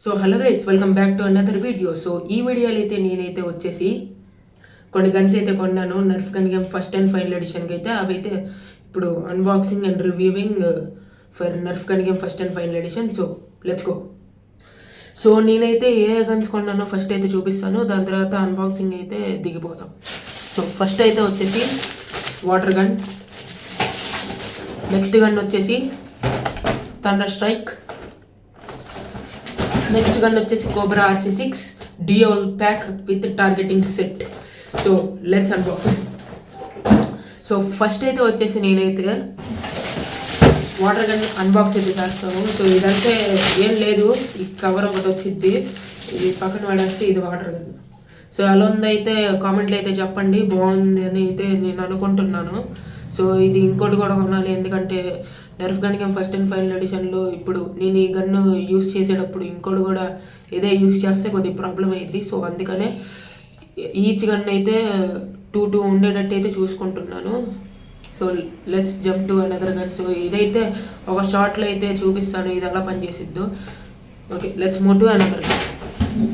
So hello guys, welcome back to another video. So ఈ వీడియోలో అయితే నేనైతే వచ్చేసి కొన్ని గన్స్ అయితే కొన్నాను. Nerf gun game first and final ఎడిషన్కి అయితే అవి అయితే ఇప్పుడు unboxing and reviewing for Nerf gun game first and final edition. So let's go. So నేనైతే ఏ గన్స్ కొన్నానో ఫస్ట్ అయితే చూపిస్తాను, దాని తర్వాత అన్బాక్సింగ్ అయితే దిగిపోతాం. సో ఫస్ట్ అయితే వచ్చేసి వాటర్ గన్, నెక్స్ట్ గన్ వచ్చేసి థండర్ స్ట్రైక్, నెక్స్ట్ గన్ వచ్చేసి cobra RC6 dual pack with targeting set. So let's unbox. So first అయితే వచ్చేసి నేనైతే వాటర్ గన్ అన్బాక్స్ అయితే చేస్తాను. సో ఇదంటే ఏం లేదు, ఈ కవర్ ఒకటి వచ్చింది, ఇది పక్కన పడేస్తే ఇది వాటర్ గన్. సో అలా ఉందైతే కామెంట్లో అయితే చెప్పండి, బాగుంది అని అయితే నేను అనుకుంటున్నాను. సో ఇది ఇంకోటి కూడా కొనాలి, ఎందుకంటే Nerf gun game first and final ఎడిషన్లో ఇప్పుడు నేను ఈ గన్ను యూస్ చేసేటప్పుడు ఇంకోటి కూడా ఇదే యూస్ చేస్తే కొద్దిగా ప్రాబ్లం అయ్యింది. సో అందుకనే ఈచ్ గన్ అయితే 2 ఉండేటట్టు అయితే చూసుకుంటున్నాను. So let's jump to another gun. So ఇదైతే ఒక షార్ట్లో అయితే చూపిస్తాను ఇది ఎలా పనిచేసిద్దో. Okay, let's move to another gun.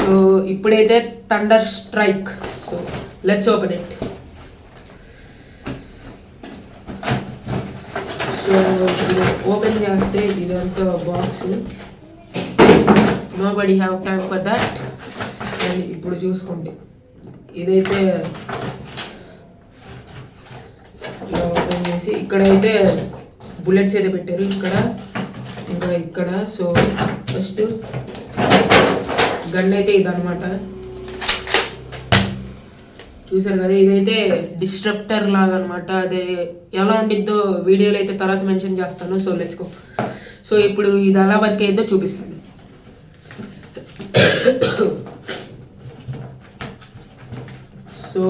So ఇప్పుడైతే thunder strike. So let's open it. So open చేస్తే ఇదంతా box, nobody have time for that. And ఇప్పుడు చూసుకోండి, ఇదైతే ఇలా ఓపెన్ చేసి ఇక్కడైతే బుల్లెట్స్ అయితే పెట్టారు, ఇక్కడ ఇంకా ఇక్కడ. సో ఫస్ట్ గన్ అయితే ఇదనమాట, చూసారు కదా. ఇదైతే డిస్ట్రప్టర్ లాగా అనమాట, అదే ఎలా ఉండిద్దో వీడియోలో అయితే తర్వాత మెన్షన్ చేస్తాను. So let's go. సో ఇప్పుడు ఇది ఎలా వర్క్ అయ్యిందో చూపిస్తాను. సో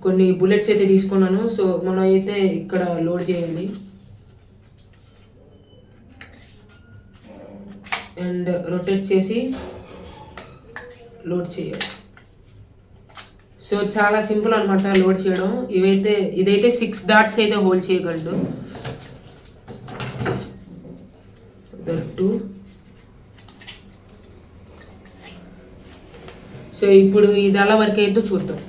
కొన్ని బుల్లెట్స్ అయితే తీసుకున్నాను. సో మనం అయితే ఇక్కడ లోడ్ చేయాలి అండ్ రొటేట్ చేసి లోడ్ చేయాలి. సో చాలా సింపుల్ అనమాట లోడ్ చేయడం. ఇదైతే 6 డాట్స్ అయితే హోల్డ్ చేయగలడు. దట్టు. సో ఇప్పుడు ఇది ఎలా వర్క్ అయ్యిందో చూద్దాం.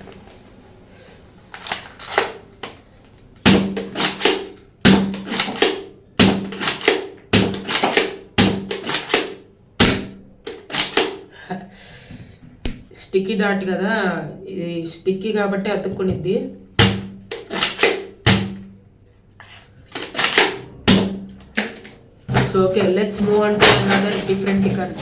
స్టిక్కీ డాట్ కదా, ఇది స్టిక్కీ కాబట్టి అతుక్కునిద్ది. So okay, let's move on to another different gun.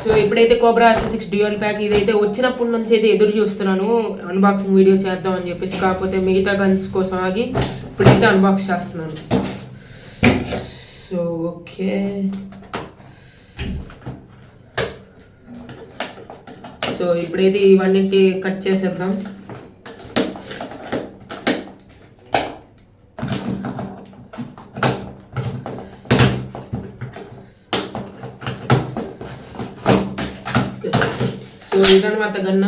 So ఇప్పుడైతే కోబ్రా RC6 డ్యూయల్ ప్యాక్, ఇదైతే వచ్చినప్పటి నుంచి అయితే ఎదురు చూస్తున్నాను అన్బాక్సింగ్ వీడియో చేద్దాం అని చెప్పేసి, కాకపోతే మిగతా గన్స్ కోసం ఆగి ఇప్పుడైతే అన్బాక్స్ చేస్తున్నాను. సో ఓకే, సో ఇప్పుడైతే ఇవన్నీ కట్ చేసేద్దాం. సో ఇదన్నమాట గన్న.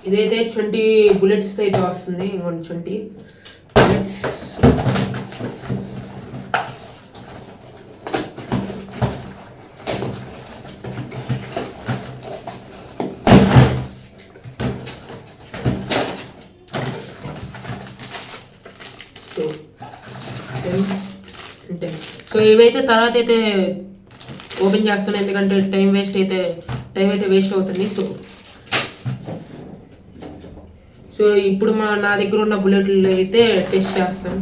ఇదైతే 20 బుల్లెట్స్ అయితే వస్తుంది. ఇంకొంచెం 20 బుల్లెట్స్. సో ఇవైతే తర్వాత అయితే ఓపెన్ చేస్తాను, ఎందుకంటే టైం అయితే వేస్ట్ అవుతుంది. సో ఇప్పుడు నా దగ్గర ఉన్న బుల్లెట్లు అయితే టెస్ట్ చేస్తాం.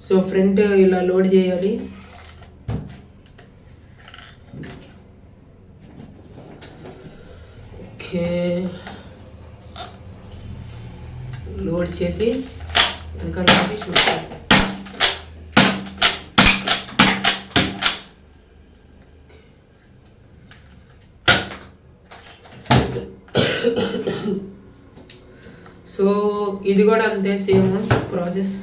సో ఫ్రంట్ ఇలా లోడ్ చేయాలి. ఓకే, లోడ్ చేసి వెనకాల చూస్తాం. ఇది కూడా అంతే same process.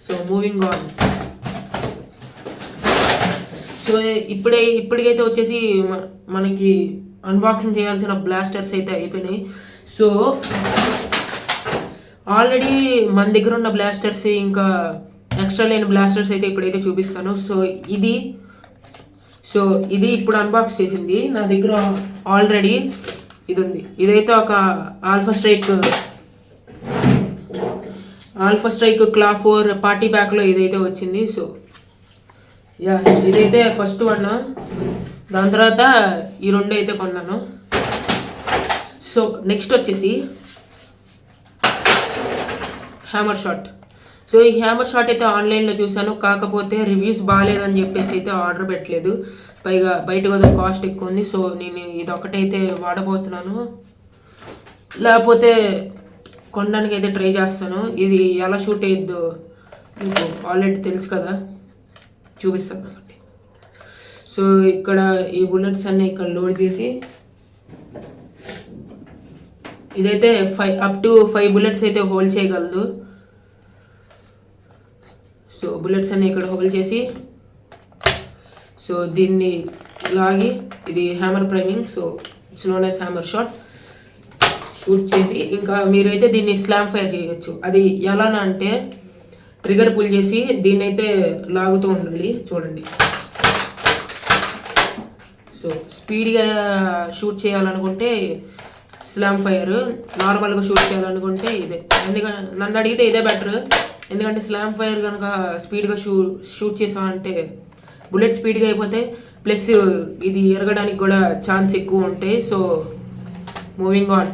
So moving on. So ఇప్పటికైతే వచ్చేసి మనకి అన్బాక్సింగ్ చేయాల్సిన బ్లాస్టర్స్ అయితే అయిపోయినాయి. సో ఆల్రెడీ మన దగ్గర ఉన్న బ్లాస్టర్స్ ఇంకా ఎక్స్ట్రా లేని బ్లాస్టర్స్ అయితే ఇప్పుడైతే చూపిస్తాను. సో ఇది ఇప్పుడు అన్బాక్స్ చేసింది. నా దగ్గర ఆల్రెడీ ఇది ఉంది. ఇదైతే ఒక ఆల్ఫా స్ట్రైక్ క్లా 4 పార్టీ ప్యాక్లో ఇదైతే వచ్చింది. సో యా ఇదైతే ఫస్ట్ వన్. దాని తర్వాత ఈ రెండు అయితే కొన్నాను. సో నెక్స్ట్ వచ్చేసి హ్యామర్ షాట్. సో ఈ హ్యామర్ షాట్ అయితే ఆన్లైన్లో చూసాను, కాకపోతే రివ్యూస్ బాగాలేదని చెప్పేసి అయితే ఆర్డర్ పెట్టలేదు. పైగా బయట కదా కాస్ట్ ఎక్కువ ఉంది. సో నేను ఇది ఒకటైతే వాడబోతున్నాను, లేకపోతే కొనడానికి అయితే ట్రై చేస్తాను. ఇది ఎలా షూట్ అయ్యిద్దో మీకు ఆల్రెడీ తెలుసు కదా, చూపిస్తాను. సో ఇక్కడ ఈ బుల్లెట్స్ అన్నీ ఇక్కడ లోడ్ చేసి ఇదైతే అప్ టు 5 బుల్లెట్స్ అయితే హోల్డ్ చేయగలదు. సో బుల్లెట్స్ అన్నీ ఇక్కడ హోల్డ్ చేసి సో దీన్ని లాగి ఇది hammer priming. So it's known as hammer shot. Shoot చేసి ఇంకా మీరైతే దీన్ని స్లామ్ ఫైర్ చేయవచ్చు. అది ఎలా అంటే ట్రిగర్ పుల్ చేసి దీన్ని అయితే లాగుతూ ఉండాలి. చూడండి. సో స్పీడ్గా షూట్ చేయాలనుకుంటే స్లామ్ ఫైర్, నార్మల్గా షూట్ చేయాలనుకుంటే ఇదే. ఎందుకంటే నన్ను అడిగితే ఇదే బెటర్. ఎందుకంటే స్లామ్ ఫైర్ కనుక స్పీడ్గా షూట్ చేసామంటే బుల్లెట్ స్పీడ్గా అయిపోతే ప్లస్ ఇది ఎరగడానికి కూడా ఛాన్స్ ఎక్కువ ఉంటాయి. So moving on.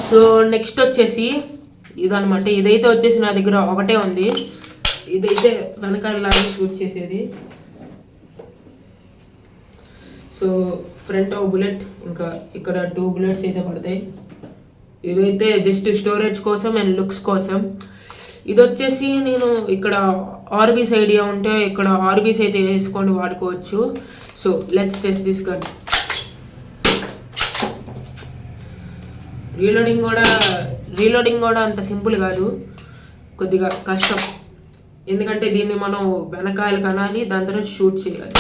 So next వచ్చేసి ఇదనమాట. ఇదైతే వచ్చేసి నా దగ్గర ఒకటే ఉంది. ఇదైతే వెనకాల లాగి షూట్ చేసేది. సో ఫ్రంట్ ఒక బుల్లెట్, ఇంకా ఇక్కడ 2 బుల్లెట్స్ అయితే పడతాయి. ఇవైతే జస్ట్ స్టోరేజ్ కోసం అండ్ లుక్స్ కోసం. ఇది వచ్చేసి నేను ఇక్కడ ఆర్బీస్ ఐడియా ఉంటే ఇక్కడ ఆర్బీస్ అయితే వేసుకొని వాడుకోవచ్చు. So let's test this gun. Reloading కూడా అంత సింపుల్ కాదు, కొద్దిగా కష్టం. ఎందుకంటే దీన్ని మనం వెనకాల కనాలి, దాని తర్వాత షూట్ చేయాలి.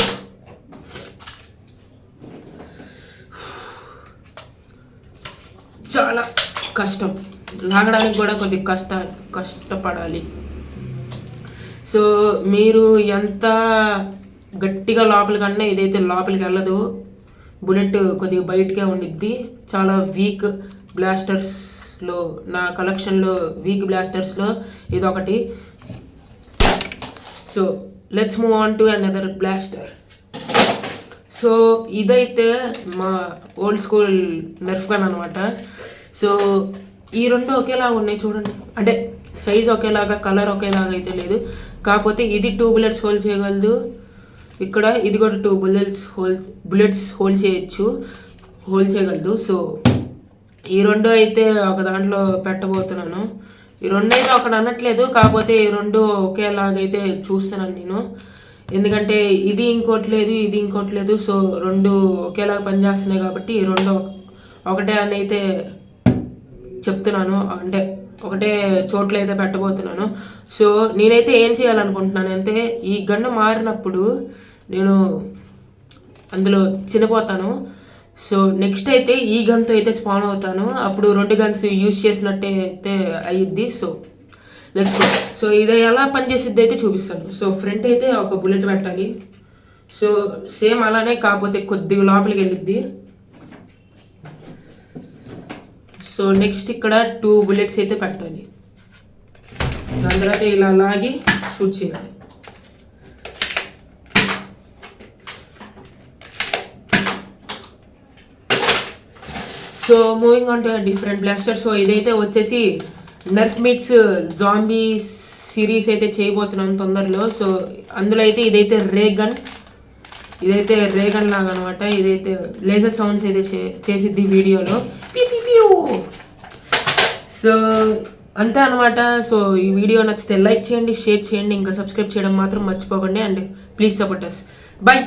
చాలా కష్టం, లాగడానికి కూడా కొద్దిగా కష్టపడాలి. సో మీరు ఎంత గట్టిగా లోపలికన్నా ఇదైతే లోపలికి వెళ్ళదు. బుల్లెట్ కొద్దిగా బయటకే ఉండిద్ది. చాలా వీక్ బ్లాస్టర్స్లో, నా కలెక్షన్లో వీక్ బ్లాస్టర్స్లో ఇది ఒకటి. So let's move on to another blaster. So ఇదైతే మా ఓల్డ్ స్కూల్ నెర్ఫ్ గన్ అనమాట. సో ఈ రెండు ఒకేలాగా ఉన్నాయి చూడండి. అంటే సైజ్ ఒకేలాగా, కలర్ ఒకేలాగా అయితే లేదు. కాకపోతే ఇది 2 బుల్లెట్స్ హోల్డ్ చేయగలదు. ఇక్కడ ఇది కూడా 2 బుల్లెట్స్ హోల్డ్ చేయగలదు. సో ఈ రెండు అయితే ఒక దాంట్లో పెట్టబోతున్నాను. ఈ రెండు అయితే ఒకటి అనట్లేదు, కాకపోతే ఈ రెండు ఒకేలాగైతే చూస్తున్నాను నేను. ఎందుకంటే ఇది ఇంకోటి లేదు. సో రెండు ఒకేలాగా పనిచేస్తున్నాయి కాబట్టి ఈ రెండు ఒకటే అని అయితే చెప్తున్నాను. అంటే ఒకటే చోట్ల అయితే పెట్టబోతున్నాను. సో నేనైతే ఏం చేయాలనుకుంటున్నాను అంటే ఈ గన్ను మారినప్పుడు నేను అందులో చనిపోతాను. సో నెక్స్ట్ అయితే ఈ గన్తో అయితే స్పాన్ అవుతాను. అప్పుడు 2 గన్స్ యూజ్ చేసినట్టే అయితే అయ్యిద్ది. So let's go. సో ఇది ఎలా పనిచేసిద్ది అయితే చూపిస్తాను. సో ఫ్రంట్ అయితే ఒక బుల్లెట్ పెట్టాలి. సో సేమ్ అలానే, కాకపోతే కొద్దిగా లోపలికి వెళ్ళిద్ది. సో నెక్స్ట్ ఇక్కడ 2 బుల్లెట్స్ అయితే పెట్టాలి. దాని తర్వాత ఇలా లాగి షూట్ చేయాలి. So moving on to different blaster. So ఇదైతే వచ్చేసి నర్ఫ్ మీట్స్ జాంబీ సిరీస్ అయితే చేయబోతున్నాను తొందరలో. సో అందులో అయితే ఇదైతే రేగన్ లాగా అనమాట. ఇదైతే లేజర్ సౌండ్స్ అయితే చేసిద్ది వీడియోలో. సో అంతే అనమాట. సో ఈ వీడియో నచ్చితే లైక్ చేయండి, షేర్ చేయండి, ఇంకా సబ్స్క్రైబ్ చేయడం మాత్రం మర్చిపోకండి. And please support us. By.